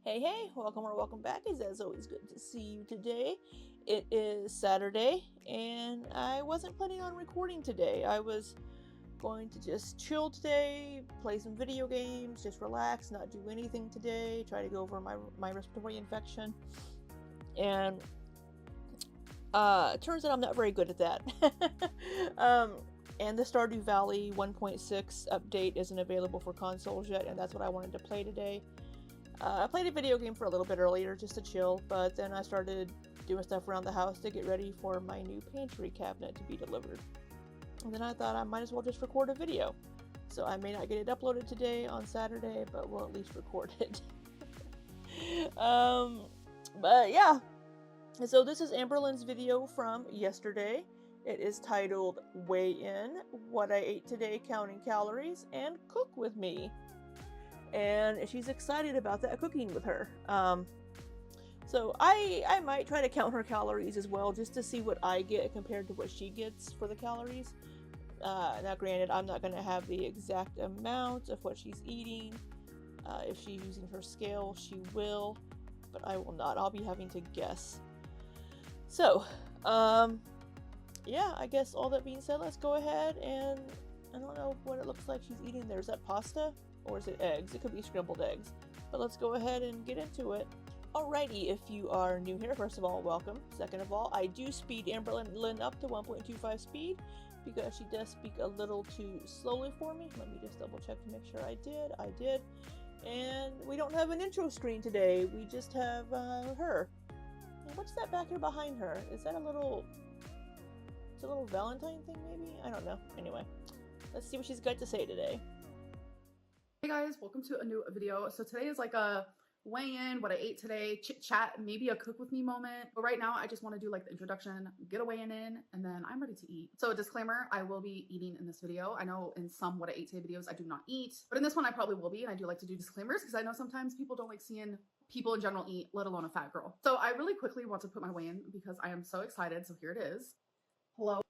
Hey, welcome or welcome back. It's as always good to see you today. It is Saturday, and I wasn't planning on recording today. I was going to just chill today, play some video games, just relax, not do anything today, try to go over my respiratory infection. And it turns out I'm not very good at that. And the Stardew Valley 1.6 update isn't available for consoles yet, and that's what I wanted to play today. I played a video game for a little bit earlier just to chill, but then I started doing stuff around the house to get ready for my new pantry cabinet to be delivered. And then I thought I might as well just record a video. So I may not get it uploaded today on Saturday, but we'll at least record it. But yeah. So this is Amberlynn's video from yesterday. It is titled Weigh In, What I Ate Today Counting Calories, and Cook With Me. And she's excited about that cooking with her. So I might try to count her calories as well, just to see what I get compared to what she gets for the calories. Now granted, I'm not going to have the exact amount of what she's eating. If she's using her scale, she will, but I will not. I'll be having to guess. So, yeah, I guess all that being said, let's go ahead and I don't know what it looks like she's eating there. Is that pasta? Or is it eggs? It could be scrambled eggs. But let's go ahead and get into it. Alrighty, if you are new here, first of all, welcome. Second of all, I do speed Amberlynn up to 1.25 speed because she does speak a little too slowly for me. Let me just double check to make sure I did. I did. And we don't have an intro screen today. We just have her. And what's that back here behind her? Is that a little... It's a little Valentine thing, maybe? I don't know. Anyway, let's see what she's got to say today. Hey guys, welcome to a new video. So today is like a weigh-in, what I ate today, chit-chat, maybe a cook with me moment. But right now I just want to do like the introduction, get a weigh-in in, and then I'm ready to eat. So a disclaimer, I will be eating in this video. I know in some what I ate today videos I do not eat, but in this one I probably will be, and I do like to do disclaimers because I know sometimes people don't like seeing people in general eat, let alone a fat girl. So I really quickly want to put my weigh-in because I am so excited. So here it is. Hello.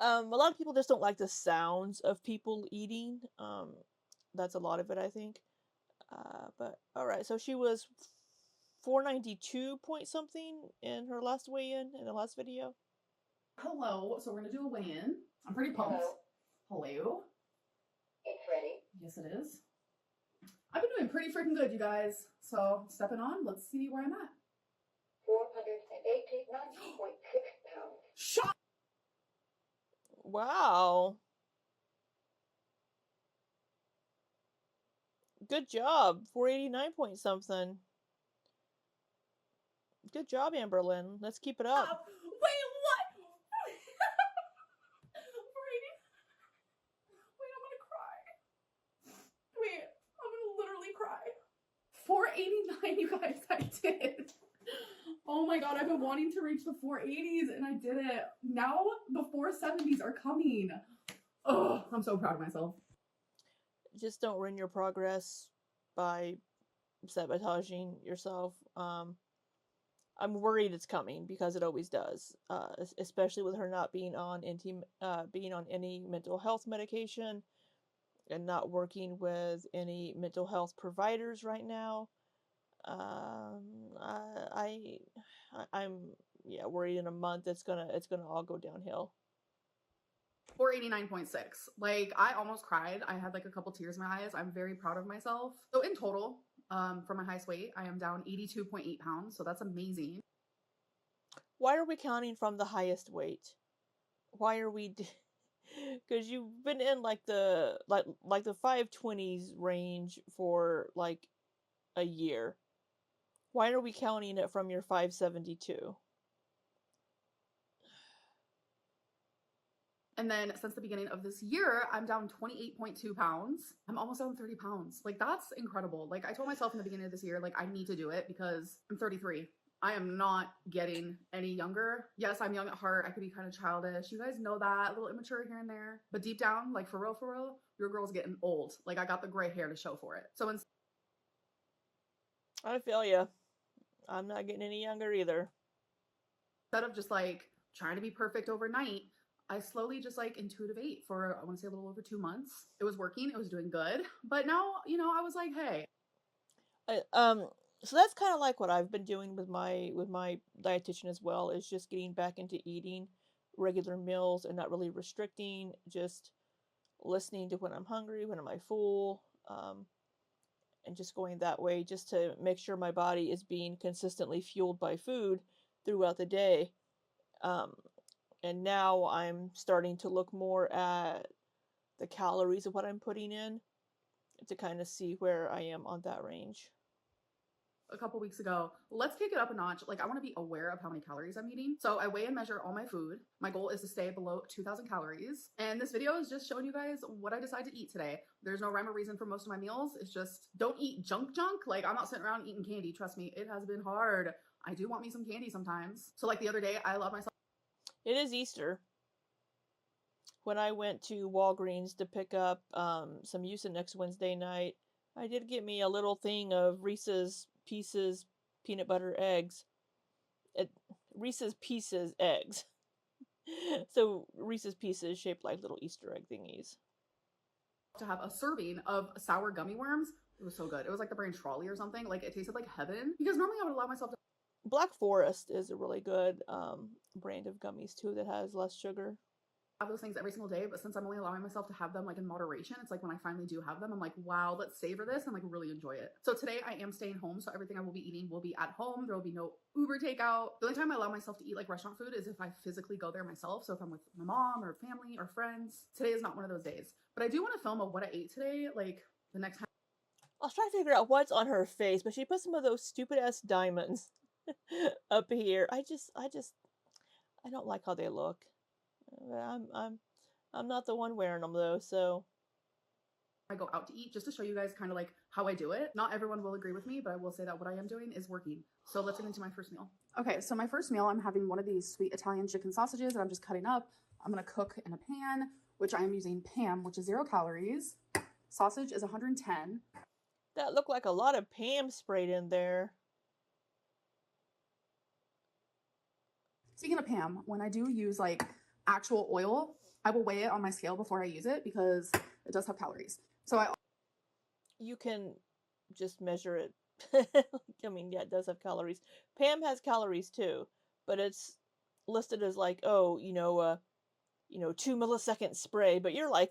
A lot of people just don't like the sounds of people eating. That's a lot of it, I think. But alright, so she was 492 point something in her last weigh-in in the last video. Hello. So we're gonna do a weigh-in. I'm pretty pumped. Hello. It's ready. Yes, it is. I've been doing pretty freaking good, you guys. So stepping on, let's see where I'm at. 489.6 pounds. Shut. Wow. Good job. 489 point something. Good job, Amberlynn. Let's keep it up. Wait, what? 480. Wait, I'm gonna cry. Wait, I'm gonna literally cry. 489, you guys, I did. Oh my god, I've been wanting to reach the 480s and I did it. Now the 470s are coming. Oh, I'm so proud of myself. Just don't ruin your progress by sabotaging yourself. I'm worried it's coming because it always does. Especially with her not being on any mental health medication and not working with any mental health providers right now. I'm worried in a month it's gonna all go downhill. 489.6. Like, I almost cried. I had like a couple tears in my eyes. I'm very proud of myself. So in total, for my highest weight, I am down 82.8 pounds. So that's amazing. Why are we counting from the highest weight? Why are we? Because you've been in like the 520s range for like a year. Why are we counting it from your 572? And then since the beginning of this year, I'm down 28.2 pounds. I'm almost down 30 pounds. Like, that's incredible. Like, I told myself in the beginning of this year, like, I need to do it because I'm 33. I am not getting any younger. Yes, I'm young at heart. I could be kind of childish. You guys know that, a little immature here and there. But deep down, like, for real, your girl's getting old. Like, I got the gray hair to show for it. So I feel ya. I'm not getting any younger either. instead of just like trying to be perfect overnight, I slowly just like intuitive ate for, I want to say a little over 2 months. It was working. It was doing good. But now, you know, I was like, hey. So that's kind of like what I've been doing with my dietitian as well, is just getting back into eating regular meals and not really restricting, just listening to when I'm hungry, when am I full, and just going that way just to make sure my body is being consistently fueled by food throughout the day. Um, and now I'm starting to look more at the calories of what I'm putting in to kind of see where I am on that range. A couple weeks ago, let's kick it up a notch. Like, I want to be aware of how many calories I'm eating. So I weigh and measure all my food. My goal is to stay below 2,000 calories. And this video is just showing you guys what I decide to eat today. There's no rhyme or reason for most of my meals. It's just don't eat junk. Like, I'm not sitting around eating candy. Trust me, it has been hard. I do want me some candy sometimes. So like the other day, I allowed myself. It is Easter. When I went to Walgreens to pick up some Mucinex Wednesday night, I did get me a little thing of Reese's Pieces peanut butter eggs. Reese's Pieces eggs. So Reese's Pieces shaped like little Easter egg thingies. To have a serving of sour gummy worms. It was so good. It was like the brand Trolley or something. Like, it tasted like heaven. Because normally I would allow myself to Black Forest is a really good brand of gummies too that has less sugar. have those things every single day, but since I'm only allowing myself to have them like in moderation, it's like when I finally do have them, I'm like, wow, let's savor this and like really enjoy it. So today I am staying home, so everything I will be eating will be at home. There will be no Uber takeout. The only time I allow myself to eat like restaurant food is if I physically go there myself. So if I'm with my mom or family or friends. Today is not one of those days, but I do want to film a what I ate today, like the next time. I was trying to figure out what's on her face, but she put some of those stupid ass diamonds up here. I don't like how they look. I'm not the one wearing them though, so. I go out to eat, just to show you guys kind of like how I do it. Not everyone will agree with me, but I will say that what I am doing is working. So let's get into my first meal. Okay, so my first meal, I'm having one of these sweet Italian chicken sausages that I'm just cutting up. I'm gonna cook in a pan, which I am using Pam, which is 0 calories. Sausage is 110. That looked like a lot of Pam sprayed in there. Speaking of Pam, when I do use like actual oil, I will weigh it on my scale before I use it because it does have calories. So You can just measure it. I mean, yeah, it does have calories. Pam has calories too, but it's listed as like, oh, 2 millisecond spray, but you're like,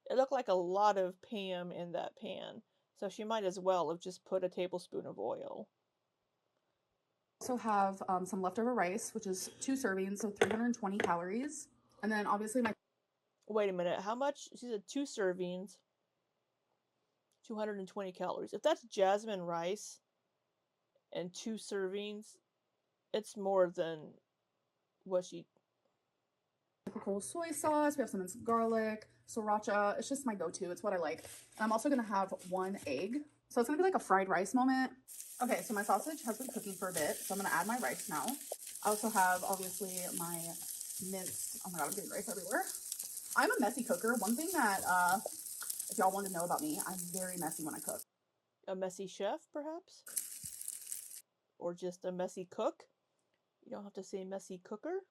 it looked like a lot of Pam in that pan. So she might as well have just put a tablespoon of oil. also have some leftover rice, which is 2 servings, so 320 calories. And then obviously my. Wait a minute, how much? She said 2 servings, 220 calories. If that's jasmine rice and 2 servings, it's more than what she. Typical soy sauce. We have some minced garlic, sriracha. It's just my go-to. It's what I like. And I'm also gonna have 1 egg. So it's gonna be like a fried rice moment. Okay, so my sausage has been cooking for a bit, so I'm gonna add my rice now. I also have obviously my minced. Oh my god, I'm getting rice everywhere. I'm a messy cooker. One thing that if y'all want to know about me, I'm very messy when I cook. A messy chef, perhaps? Or just a messy cook? You don't have to say messy cooker.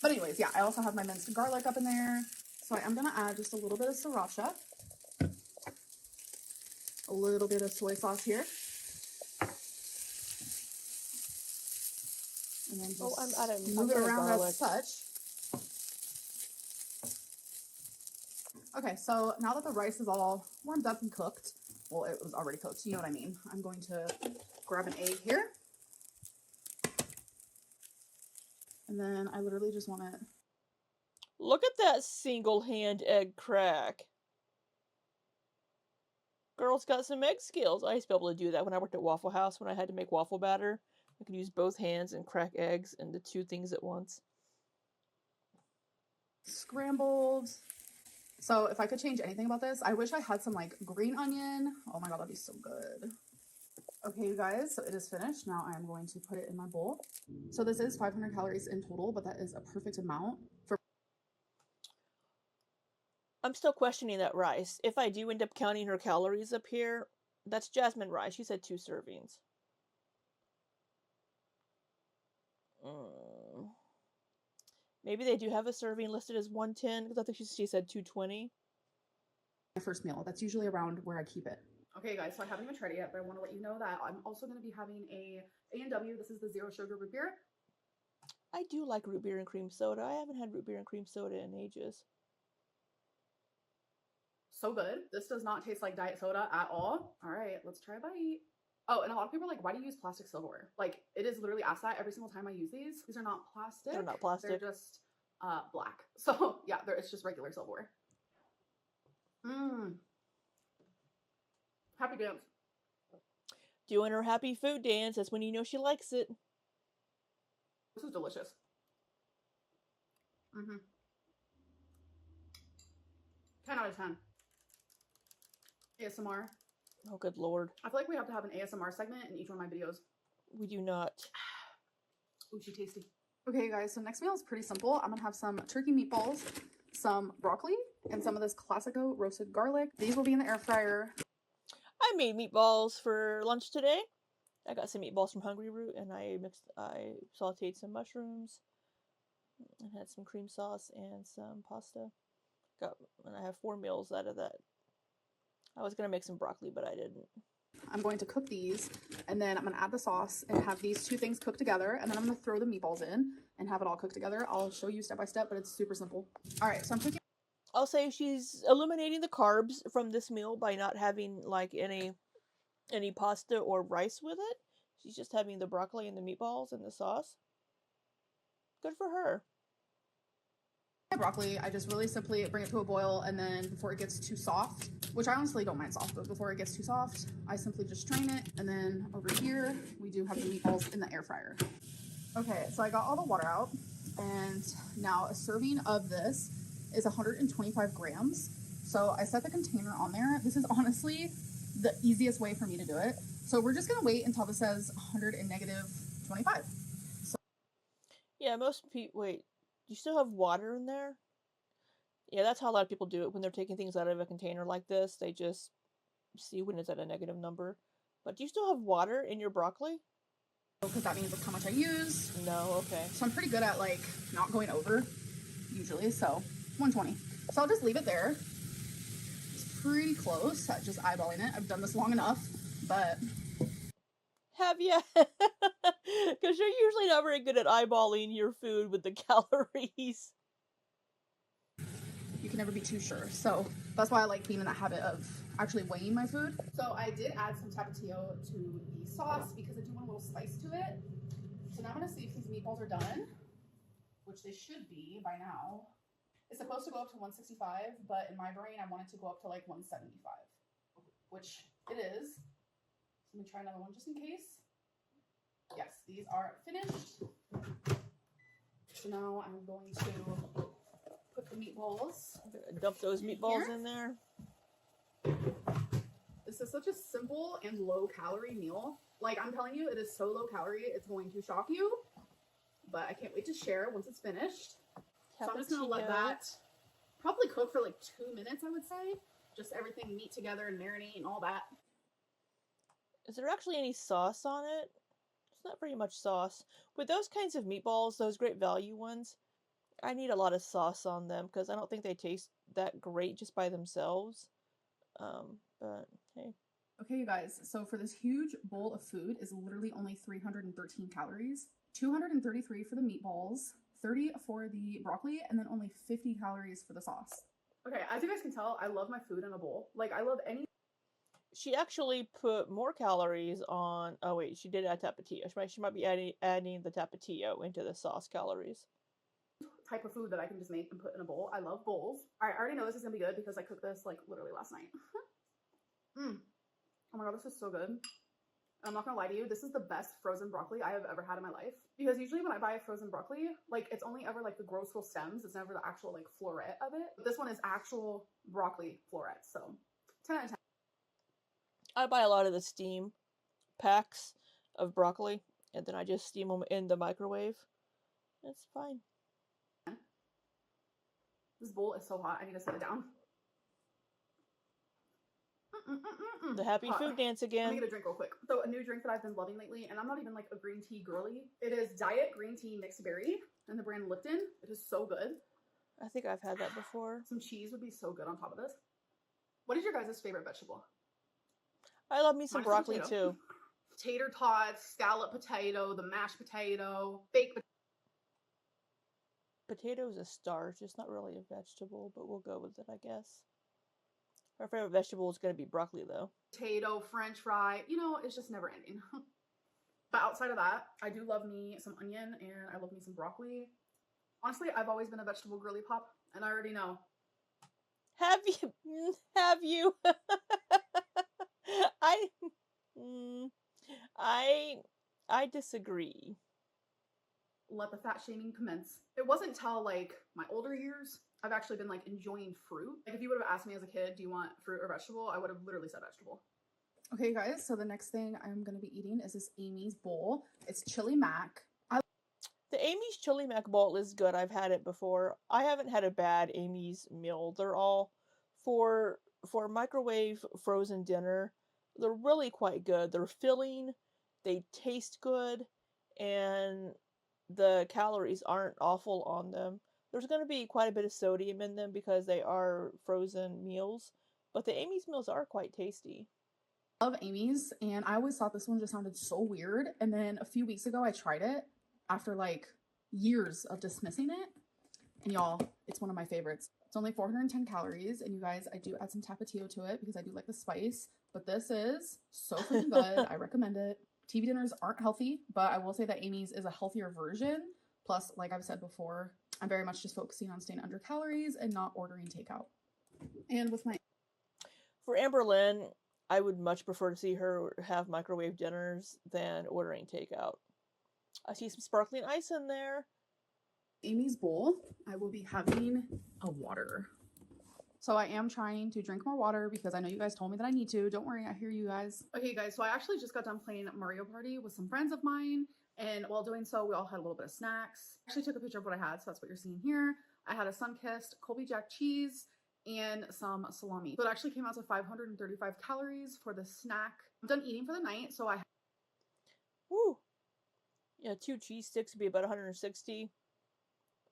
But anyways, yeah, I also have my minced garlic up in there. So I am going to add just a little bit of sriracha. A little bit of soy sauce here. And then just move it around as such. Okay, so now that the rice is all warmed up and cooked, well, it was already cooked, you know what I mean. I'm going to grab an egg here. And then I literally just want to. Look at that single hand egg crack. Girl's got some egg skills. I used to be able to do that when I worked at Waffle House when I had to make waffle batter. I could use both hands and crack eggs into 2 things at once. Scrambled. So if I could change anything about this, I wish I had some like green onion. Oh my god, that'd be so good. Okay, you guys, so it is finished. Now I am going to put it in my bowl. So this is 500 calories in total, but that is a perfect amount for. I'm still questioning that rice. If I do end up counting her calories up here, that's jasmine rice. She said 2 servings. Maybe they do have a serving listed as 110, because I think she said 220. My first meal. That's usually around where I keep it. Okay, guys, so I haven't even tried it yet, but I want to let you know that I'm also going to be having a A&W. This is the zero sugar root beer. I do like root beer and cream soda. I haven't had root beer and cream soda in ages. So good. This does not taste like diet soda at all. All right, let's try a bite. Oh, and a lot of people are like, why do you use plastic silverware? Like, it is literally asked that every single time I use these. These are not plastic. They're not plastic. They're just black. So yeah, it's just regular silverware. Mmm. Happy dance. Doing her happy food dance. That's when you know she likes it. This is delicious. Mm-hmm. 10 out of 10. ASMR. Oh, good lord. I feel like we have to have an ASMR segment in each one of my videos. We do not. Ooh, she tasty. Okay, guys, so next meal is pretty simple. I'm gonna have some turkey meatballs, some broccoli, and some of this Classico roasted garlic. These will be in the air fryer. I made meatballs for lunch today. I got some meatballs from Hungry Root, and I sauteed some mushrooms and had some cream sauce and some pasta. And I have 4 meals out of that. I was gonna make some broccoli, but I didn't. I'm going to cook these, and then I'm gonna add the sauce and have these two things cooked together, and then I'm gonna throw the meatballs in and have it all cooked together. I'll show you step by step, but it's super simple. All right, so I'm cooking. I'll say she's eliminating the carbs from this meal by not having like any pasta or rice with it. She's just having the broccoli and the meatballs and the sauce. Good for her. My broccoli, I just really simply bring it to a boil, and then before it gets too soft, which I honestly don't mind soft, but before it gets too soft, I simply just strain it. And then over here, we do have the meatballs in the air fryer. Okay, so I got all the water out, and now a serving of this is 125 grams. So I set the container on there. This is honestly the easiest way for me to do it. So we're just gonna wait until this says 100 and -25. So Yeah, most people. Wait, you still have water in there? Yeah, that's how a lot of people do it when they're taking things out of a container like this. They just see when it's at a negative number. But do you still have water in your broccoli? because that means that's how much I use. No, okay. So I'm pretty good at like not going over usually. So 120. So I'll just leave it there. It's pretty close at just eyeballing it. I've done this long enough, but Have you? Because you're usually not very good at eyeballing your food with the calories. you can never be too sure. So that's why I like being in that habit of actually weighing my food. So I did add some tapatio to the sauce because I do want a little spice to it. So now I'm gonna see if these meatballs are done, which they should be by now. It's supposed to go up to 165, but in my brain, I want it to go up to like 175, which it is. So let me try another one just in case. Yes, these are finished. So now I'm going to put the meatballs. I'm gonna dump those meatballs in there. This is such a simple and low calorie meal. Like, I'm telling you, it is so low calorie, it's going to shock you. But I can't wait to share once it's finished. So I'm just gonna let that probably cook for like 2 minutes, I would say. Just everything meet together and marinate and all that. Is there actually any sauce on it? It's not very much sauce. With those kinds of meatballs, those Great Value ones, I need a lot of sauce on them because I don't think they taste that great just by themselves. But hey. Okay, you guys, so for this huge bowl of food is literally only 313 calories, 233 for the meatballs, 30 for the broccoli, and then only 50 calories for the sauce. Okay, as you guys can tell, I love my food in a bowl. Like, I love any... She actually put more calories on... Oh, wait, she did add tapatio. She might be adding the tapatio into the sauce calories. Type of food that I can just make and put in a bowl. I love bowls. All right, I already know this is gonna be good because I cooked this like literally last night. Oh my god, this is so good. I'm not gonna lie to you, this is the best frozen broccoli I have ever had in my life. Because usually when I buy frozen broccoli, like it's only ever like the gross little stems. It's never the actual like floret of it. But this one is actual broccoli floret. So 10 out of 10. I buy a lot of the steam packs of broccoli, and then I just steam them in the microwave. It's fine. This bowl is so hot, I need to set it down. The happy food dance again. Let me get a drink real quick. So a new drink that I've been loving lately, and I'm not even like a green tea girly. It is Diet Green Tea Mixed Berry and the brand Lipton. It is so good. I think I've had that before. Some cheese would be so good on top of this. What is your guys' favorite vegetable? I love me some Minus the broccoli potato. too. Tater tots, scallop potato, the mashed potato, baked Potato is a starch. It's not really a vegetable, but we'll go with it, I guess. Our favorite vegetable is going to be broccoli, though. potato, french fry. You know, it's just never ending. But outside of that, I do love me some onion and I love me some broccoli. Honestly, I've always been a vegetable girly pop, and I already know. Have you? Have you? I, mm, I, I disagree. Let the fat shaming commence. It wasn't till like my older years I've actually been like enjoying fruit. Like if you would have asked me as a kid, do you want fruit or vegetable? I would have literally said vegetable. Okay, guys, so the next thing I'm gonna be eating is this Amy's bowl. It's chili mac. The Amy's Chili Mac Bowl is good. I've had it before. I haven't had a bad Amy's meal. They're all for microwave frozen dinner. They're really quite good. They're filling, they taste good, and the calories aren't awful on them. There's going to be quite a bit of sodium in them because they are frozen meals, but the Amy's meals are quite tasty. Love Amy's, and I always thought this one just sounded so weird. And then a few weeks ago, I tried it after like years of dismissing it. And y'all, it's one of my favorites. It's only 410 calories. And you guys, I do add some tapatio to it because I do like the spice. But this is so freaking good. I recommend it. TV dinners aren't healthy, but I will say that Amy's is a healthier version. Plus, like I've said before, I'm very much just focusing on staying under calories and not ordering takeout. And with my For Amberlynn, I would much prefer to see her have microwave dinners than ordering takeout. I see some sparkling ice in there. Amy's bowl, I will be having a water. So I am trying to drink more water because I know you guys told me that I need to. Don't worry, I hear you guys. Okay, guys, so I actually just got done playing Mario Party with some friends of mine. And while doing so, we all had a little bit of snacks. I actually took a picture of what I had, so that's what you're seeing here. I had a sun-kissed Colby Jack cheese and some salami. So it actually came out to 535 calories for the snack. I'm done eating for the night, so I... Woo! Yeah, 2 cheese sticks would be about 160.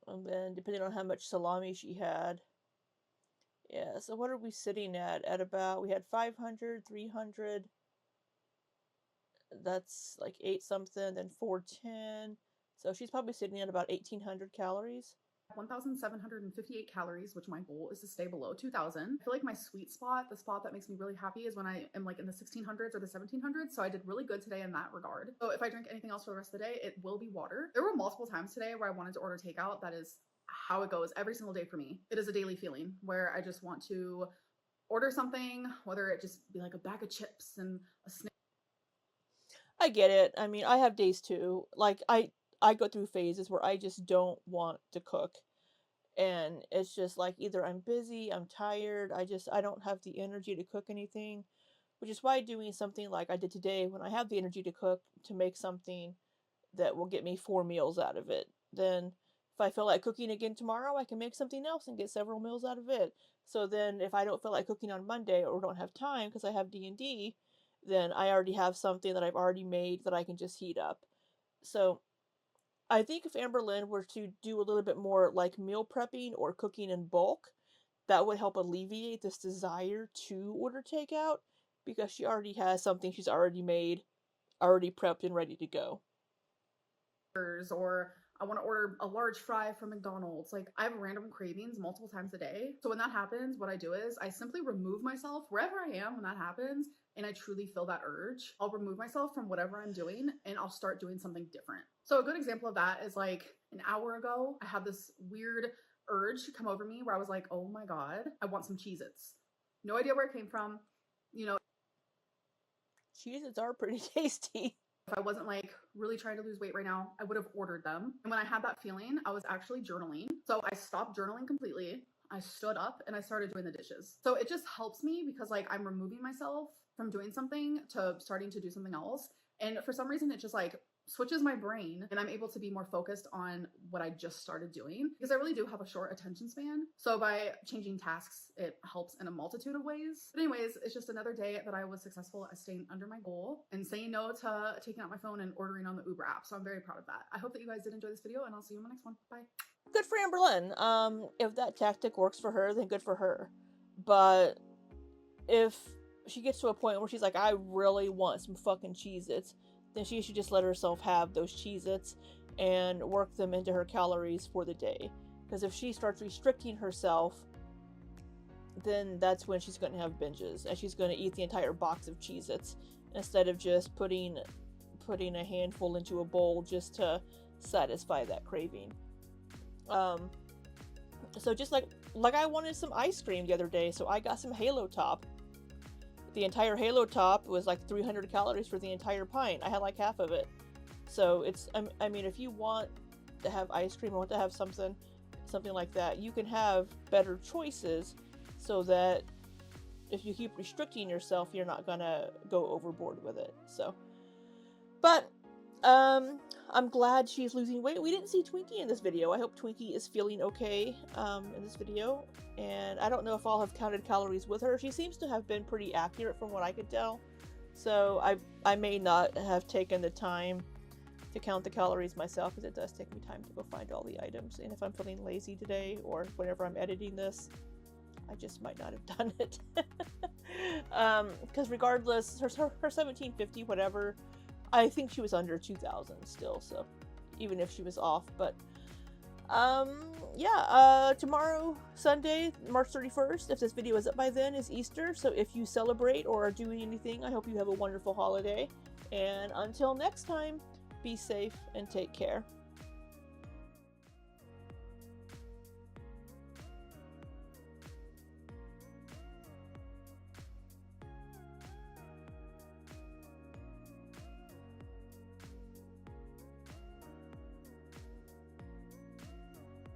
And then depending on how much salami she had. Yeah, so what are we sitting at? At about, we had 500, 300. That's like 8 something, then 410. So she's probably sitting at about 1800 calories. 1,758 calories, which my goal is to stay below 2,000. I feel like my sweet spot, the spot that makes me really happy, is when I am like in the 1600s or the 1700s. So I did really good today in that regard. So if I drink anything else for the rest of the day, it will be water. There were multiple times today where I wanted to order takeout. That is how it goes every single day for me. It is a daily feeling where I just want to order something, whether it just be like a bag of chips and a snack. I get it. I mean, I have days too. Like I go through phases where I just don't want to cook. And it's just like either I'm busy, I'm tired, I don't have the energy to cook anything, which is why doing something like I did today when I have the energy to cook to make something that will get me 4 meals out of it. Then if I feel like cooking again tomorrow, I can make something else and get several meals out of it. So then if I don't feel like cooking on Monday or don't have time because I have D&D, then I already have something that I've already made that I can just heat up. So I think if Amberlynn were to do a little bit more like meal prepping or cooking in bulk, that would help alleviate this desire to order takeout because she already has something she's already made, already prepped and ready to go. Or I want to order a large fry from McDonald's. Like I have random cravings multiple times a day. So when that happens, what I do is I simply remove myself wherever I am when that happens and I truly feel that urge. I'll remove myself from whatever I'm doing and I'll start doing something different. So a good example of that is like an hour ago, I had this weird urge come over me where I was like, oh my God, I want some Cheez-Its. No idea where it came from. You know, Cheez-Its are pretty tasty. if I wasn't like really trying to lose weight right now, I would have ordered them. And when I had that feeling, I was actually journaling. So I stopped journaling completely. I stood up and I started doing the dishes. So it just helps me because like I'm removing myself from doing something to starting to do something else. And for some reason, it just like switches my brain and I'm able to be more focused on what I just started doing because I really do have a short attention span. So by changing tasks, it helps in a multitude of ways. But anyways, it's just another day that I was successful at staying under my goal and saying no to taking out my phone and ordering on the Uber app. So I'm very proud of that. I hope that you guys did enjoy this video and I'll see you in my next one. Bye. Good for Amberlynn. If that tactic works for her, then good for her. But if she gets to a point where she's like, I really want some fucking Cheez-Its, then she should just let herself have those Cheez-Its and work them into her calories for the day. Because if she starts restricting herself, then that's when she's going to have binges, and she's going to eat the entire box of Cheez-Its instead of just putting a handful into a bowl just to satisfy that craving. So just like I wanted some ice cream the other day, so I got some Halo Top. The entire Halo Top was like 300 calories for the entire pint. I had like half of it. So it's, I mean, if you want to have ice cream or want to have something like that, you can have better choices so that if you keep restricting yourself, you're not gonna go overboard with it. So, but I'm glad she's losing weight. We didn't see Twinkie in this video. I hope Twinkie is feeling okay in this video. And I don't know if I'll have counted calories with her. She seems to have been pretty accurate from what I could tell. So I may not have taken the time to count the calories myself, because it does take me time to go find all the items. And if I'm feeling lazy today or whenever I'm editing this, I just might not have done it. Because regardless, her 1750, whatever, I think she was under 2,000 still, so even if she was off. But yeah, tomorrow, Sunday, March 31st, if this video is up by then, is Easter. So if you celebrate or are doing anything, I hope you have a wonderful holiday. And until next time, be safe and take care.